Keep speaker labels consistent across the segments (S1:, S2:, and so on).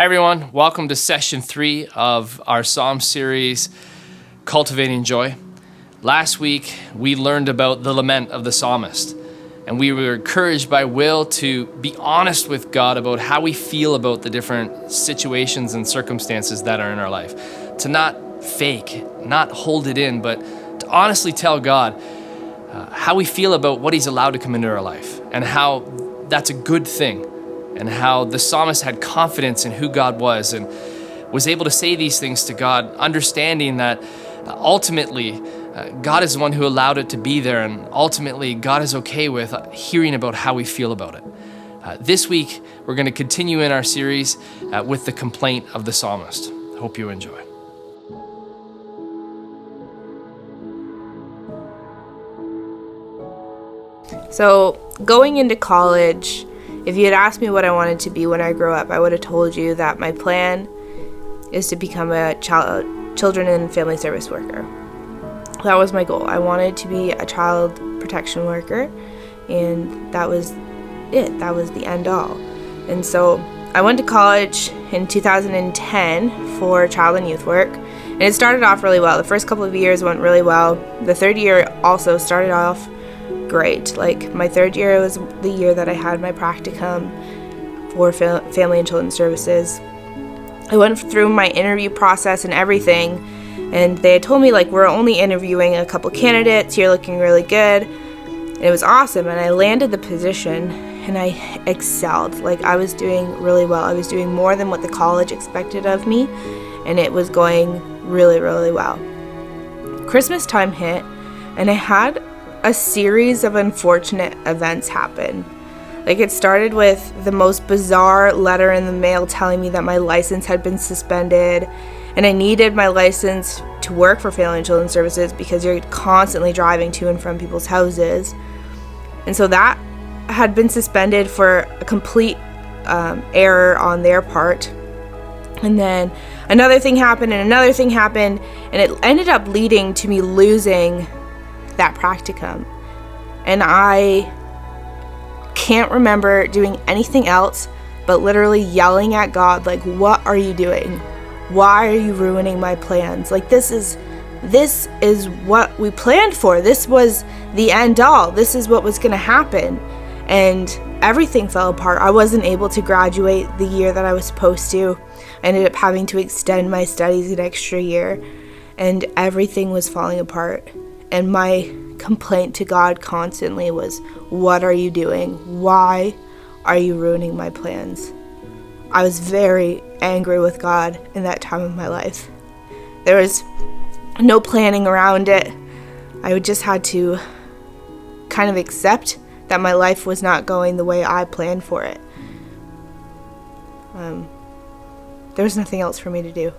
S1: Hey everyone, welcome to session 3 of our Psalm series, Cultivating Joy. Last week, we learned about the lament of the psalmist, and we were encouraged by Will to be honest with God about how we feel about the different situations and circumstances that are in our life. To not fake, not hold it in, but to honestly tell God how we feel about what He's allowed to come into our life and how that's a good thing. And how the psalmist had confidence in who God was and was able to say these things to God, understanding that ultimately God is the one who allowed it to be there, and ultimately God is okay with hearing about how we feel about it. This week, we're going to continue in our series with the complaint of the psalmist. Hope you enjoy.
S2: So going into college, if you had asked me what I wanted to be when I grew up, I would have told you that my plan is to become a children and family service worker. That was my goal. I wanted to be a child protection worker, and that was it. That was the end all. And so I went to college in 2010 for child and youth work, and it started off really well. The first couple of years went really well. The third year also started off great. Like, my third year was the year that I had my practicum for family and children's services. I went through my interview process and everything, and they had told me, like, we're only interviewing a couple candidates, you're looking really good. And it was awesome, and I landed the position, and I excelled. Like, I was doing really well. I was doing more than what the college expected of me, and it was going really, really well. Christmas time hit, and I had a series of unfortunate events happen. Like, it started with the most bizarre letter in the mail telling me that my license had been suspended, and I needed my license to work for Family and Children's Services because you're constantly driving to and from people's houses. And so that had been suspended for a complete error on their part. And then another thing happened, and another thing happened, and it ended up leading to me losing that practicum. And I can't remember doing anything else but literally yelling at God, like, what are you doing? Why are you ruining my plans? Like, this is what we planned for. This was the end all. This is what was going to happen. And everything fell apart. I wasn't able to graduate the year that I was supposed to. I ended up having to extend my studies an extra year, and everything was falling apart. And my complaint to God constantly was, what are you doing? Why are you ruining my plans? I was very angry with God in that time of my life. There was no planning around it. I just had to kind of accept that my life was not going the way I planned for it. There was nothing else for me to do.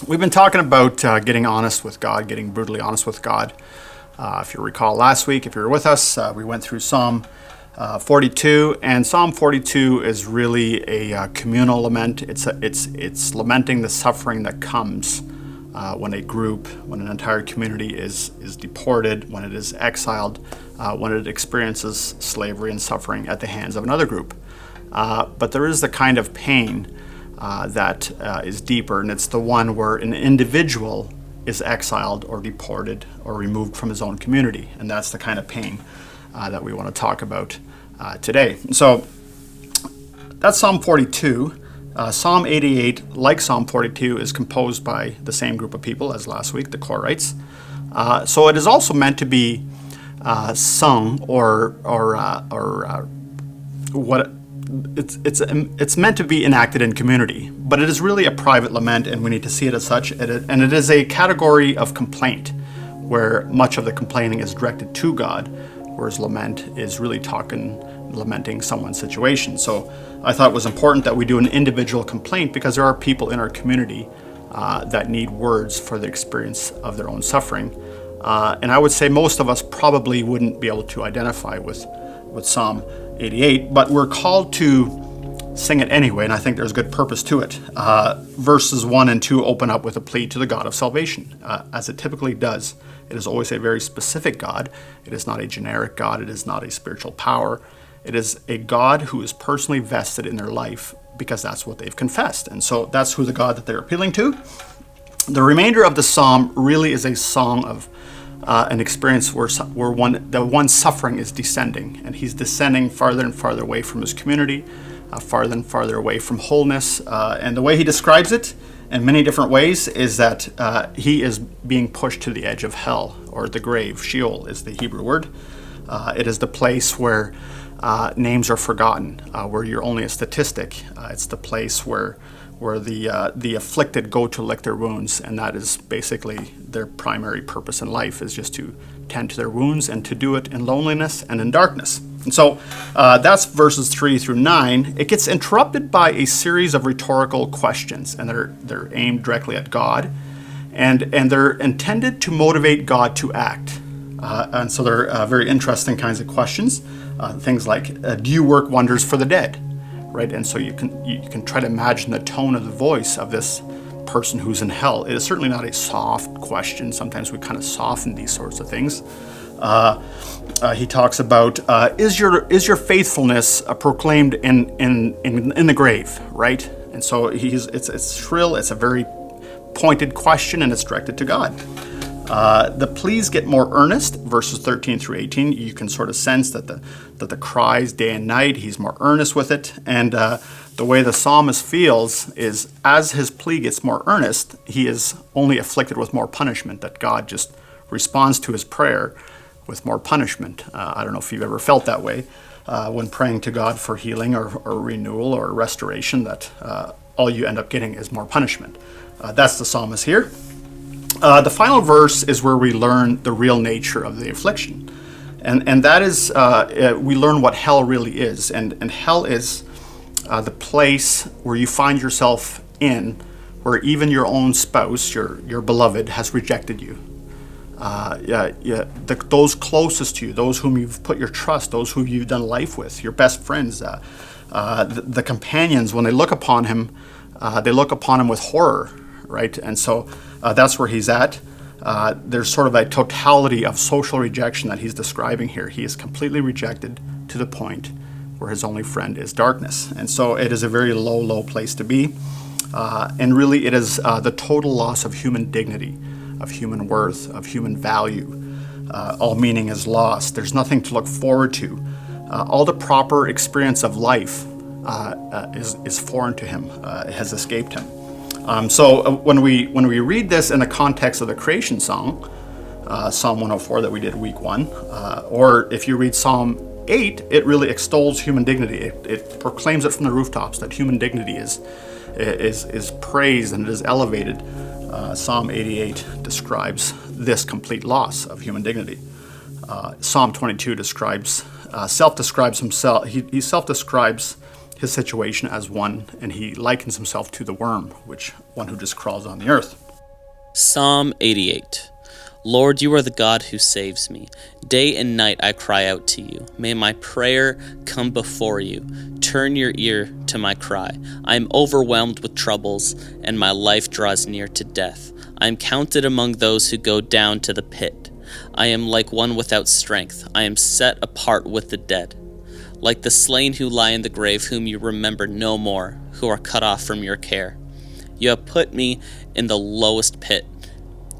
S3: We've been talking about getting honest with God, getting brutally honest with God. If you recall last week, if you were with us, we went through Psalm 42, and Psalm 42 is really a communal lament. It's lamenting the suffering that comes when a group, when an entire community is deported, when it is exiled, when it experiences slavery and suffering at the hands of another group. But there is the kind of pain that is deeper, and it's the one where an individual is exiled or deported or removed from his own community, and that's the kind of pain that we want to talk about today. So that's Psalm 42. Psalm 88, like Psalm 42, is composed by the same group of people as last week, the Korites. So it is also meant to be sung or what. It's meant to be enacted in community, but it is really a private lament, and we need to see it as such. And it is a category of complaint where much of the complaining is directed to God, whereas lament is really lamenting someone's situation. So I thought it was important that we do an individual complaint because there are people in our community that need words for the experience of their own suffering. And I would say most of us probably wouldn't be able to identify with Psalm 88, but we're called to sing it anyway, and I think there's good purpose to it. Verses 1 and 2 open up with a plea to the God of salvation, as it typically does. It is always a very specific God. It is not a generic God. It is not a spiritual power. It is a God who is personally vested in their life because that's what they've confessed. And so that's who the God that they're appealing to. The remainder of the psalm really is a song of an experience where the one suffering is descending, and he's descending farther and farther away from his community, farther and farther away from wholeness. And the way he describes it in many different ways is that he is being pushed to the edge of hell, or the grave. Sheol is the Hebrew word. It is the place where names are forgotten, where you're only a statistic. It's the place where the afflicted go to lick their wounds, and that is basically their primary purpose in life, is just to tend to their wounds and to do it in loneliness and in darkness. And so that's verses 3 through 9. It gets interrupted by a series of rhetorical questions, and they're aimed directly at God, and they're intended to motivate God to act. And so they're very interesting kinds of questions. Things like, do you work wonders for the dead? Right? And so you can try to imagine the tone of the voice of this person who's in hell. It is certainly not a soft question. Sometimes we kind of soften these sorts of things. He talks about, is your faithfulness proclaimed in the grave, right? And so it's shrill. It's a very pointed question, and it's directed to God. The pleas get more earnest, verses 13 through 18. You can sort of sense that the cries day and night, he's more earnest with it. And the way the psalmist feels is, as his plea gets more earnest, he is only afflicted with more punishment, that God just responds to his prayer with more punishment. I don't know if you've ever felt that way when praying to God for healing or renewal or restoration, that all you end up getting is more punishment. That's the psalmist here. The final verse is where we learn the real nature of the affliction. And that is, we learn what hell really is. And hell is the place where you find yourself in, where even your own spouse, your beloved, has rejected you. Those closest to you, those whom you've put your trust, those who you've done life with, your best friends, the companions, when they look upon him with horror, right? And so that's where he's at. There's sort of a totality of social rejection that he's describing here. He is completely rejected to the point where his only friend is darkness. And so it is a very low, low place to be. And really it is the total loss of human dignity, of human worth, of human value. All meaning is lost. There's nothing to look forward to. All the proper experience of life is foreign to him, has escaped him. So when we read this in the context of the creation song, Psalm 104 that we did week 1, or if you read Psalm 8, it really extols human dignity. It proclaims it from the rooftops that human dignity is praised and it is elevated. Psalm 88 describes this complete loss of human dignity. Psalm 22 self-describes himself. He self-describes his situation as one, and he likens himself to the worm, one who just crawls on the earth.
S4: Psalm 88. Lord, you are the God who saves me. Day and night I cry out to you. May my prayer come before you. Turn your ear to my cry. I am overwhelmed with troubles, and my life draws near to death. I am counted among those who go down to the pit. I am like one without strength. I am set apart with the dead. Like the slain who lie in the grave, whom you remember no more, who are cut off from your care. You have put me in the lowest pit,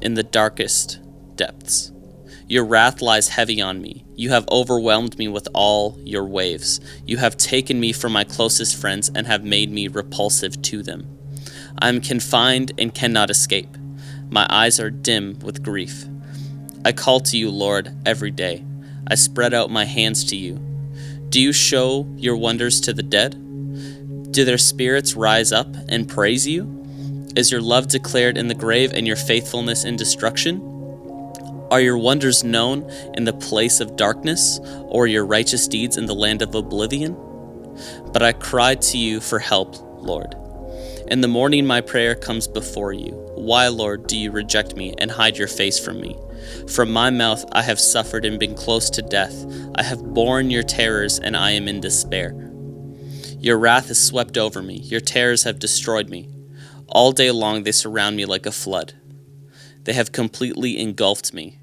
S4: in the darkest depths. Your wrath lies heavy on me. You have overwhelmed me with all your waves. You have taken me from my closest friends and have made me repulsive to them. I am confined and cannot escape. My eyes are dim with grief. I call to you, Lord, every day. I spread out my hands to you. Do you show your wonders to the dead? Do their spirits rise up and praise you? Is your love declared in the grave and your faithfulness in destruction? Are your wonders known in the place of darkness, or your righteous deeds in the land of oblivion? But I cried to you for help, Lord. In the morning my prayer comes before you. Why, Lord, do you reject me and hide your face from me? From my mouth I have suffered and been close to death. I have borne your terrors, and I am in despair. Your wrath has swept over me. Your terrors have destroyed me. All day long they surround me like a flood. They have completely engulfed me.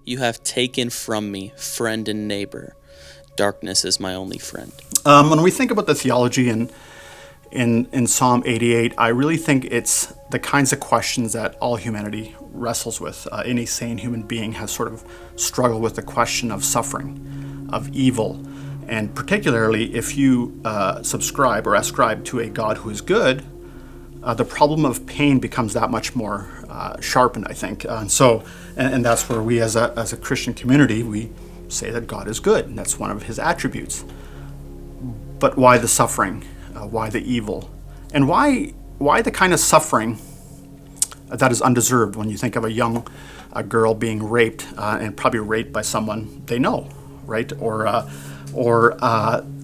S4: You have taken from me friend and neighbor. Darkness is my only friend.
S3: When we think about the theology in Psalm 88, I really think it's the kinds of questions that all humanity wrestles with. Any sane human being has sort of struggled with the question of suffering, of evil, and particularly if you subscribe or ascribe to a God who is good, the problem of pain becomes that much more sharpened, I think. And that's where we as a Christian community, we say that God is good, and that's one of his attributes. But why the suffering? Why the evil? And why the kind of suffering that is undeserved when you think of a girl being raped and probably raped by someone they know, right? Or a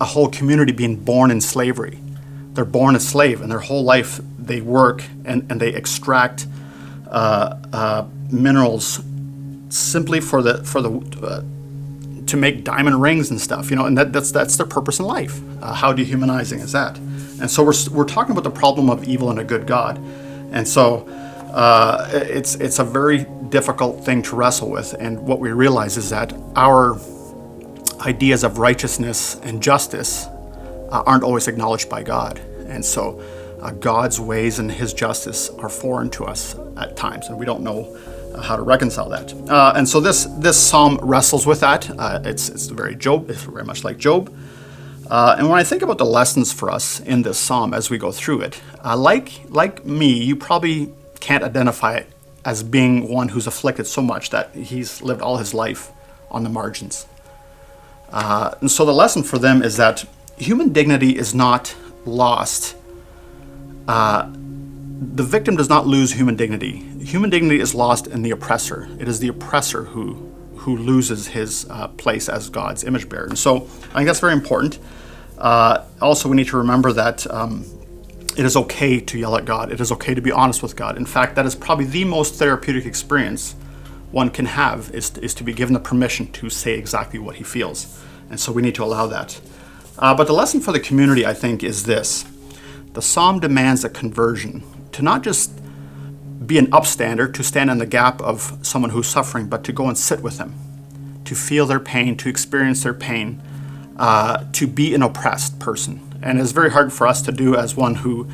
S3: whole community being born in slavery. They're born a slave, and their whole life they work and they extract minerals simply to make diamond rings and stuff, and that's their purpose in life. How dehumanizing is that? And so we're talking about the problem of evil and a good God, and so it's a very difficult thing to wrestle with. And what we realize is that our ideas of righteousness and justice aren't always acknowledged by God, and so God's ways and his justice are foreign to us at times, and we don't know how to reconcile that. And so this psalm wrestles with that. It's very much like Job. And when I think about the lessons for us in this psalm as we go through it, like me, you probably can't identify it as being one who's afflicted so much that he's lived all his life on the margins. And so the lesson for them is that human dignity is not lost. The victim does not lose human dignity. Human dignity is lost in the oppressor. It is the oppressor who loses his place as God's image bearer. And so I think that's very important. Also, we need to remember that it is okay to yell at God. It is okay to be honest with God. In fact, that is probably the most therapeutic experience one can have, is to be given the permission to say exactly what he feels. And so we need to allow that. But the lesson for the community, I think, is this. The psalm demands a conversion, to not just be an upstander, to stand in the gap of someone who's suffering, but to go and sit with them, to feel their pain, to experience their pain, to be an oppressed person. And it's very hard for us to do as one who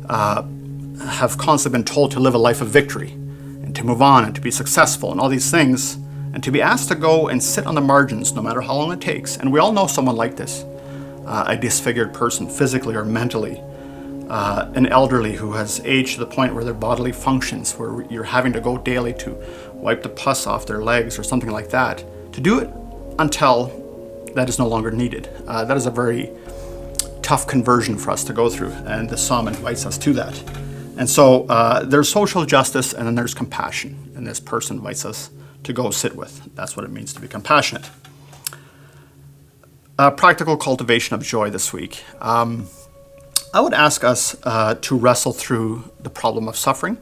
S3: have constantly been told to live a life of victory and to move on and to be successful and all these things, and to be asked to go and sit on the margins no matter how long it takes. And we all know someone like this, a disfigured person physically or mentally, an elderly who has aged to the point where their bodily functions, where you're having to go daily to wipe the pus off their legs or something like that, to do it until that is no longer needed. That is a very tough conversion for us to go through, and the psalm invites us to that. And so there's social justice, and then there's compassion, and this person invites us to go sit with. That's what it means to be compassionate. Practical cultivation of joy this week. I would ask us to wrestle through the problem of suffering,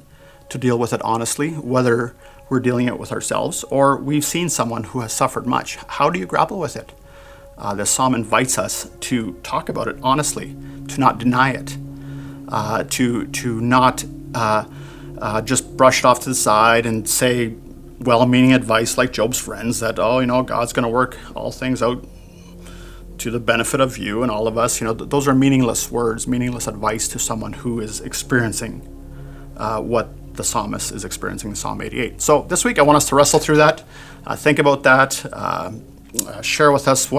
S3: to deal with it honestly, whether we're dealing it with ourselves or we've seen someone who has suffered much. How do you grapple with it? The psalm invites us to talk about it honestly, to not deny it, to not just brush it off to the side and say well-meaning advice like Job's friends that, God's going to work all things out to the benefit of you and all of us. Those are meaningless words, meaningless advice to someone who is experiencing what the psalmist is experiencing in Psalm 88. So this week I want us to wrestle through that, think about that, share with us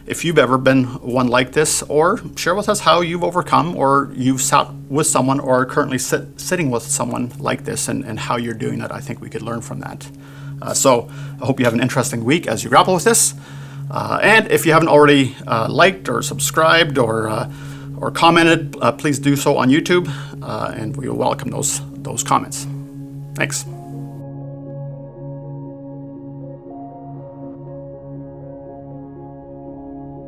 S3: if you've ever been one like this, or share with us how you've overcome, or you've sat with someone or are currently sitting with someone like this, and how you're doing that. I think we could learn from that. So I hope you have an interesting week as you grapple with this. And if you haven't already liked or subscribed or commented, please do so on YouTube, and we will welcome those comments. Thanks.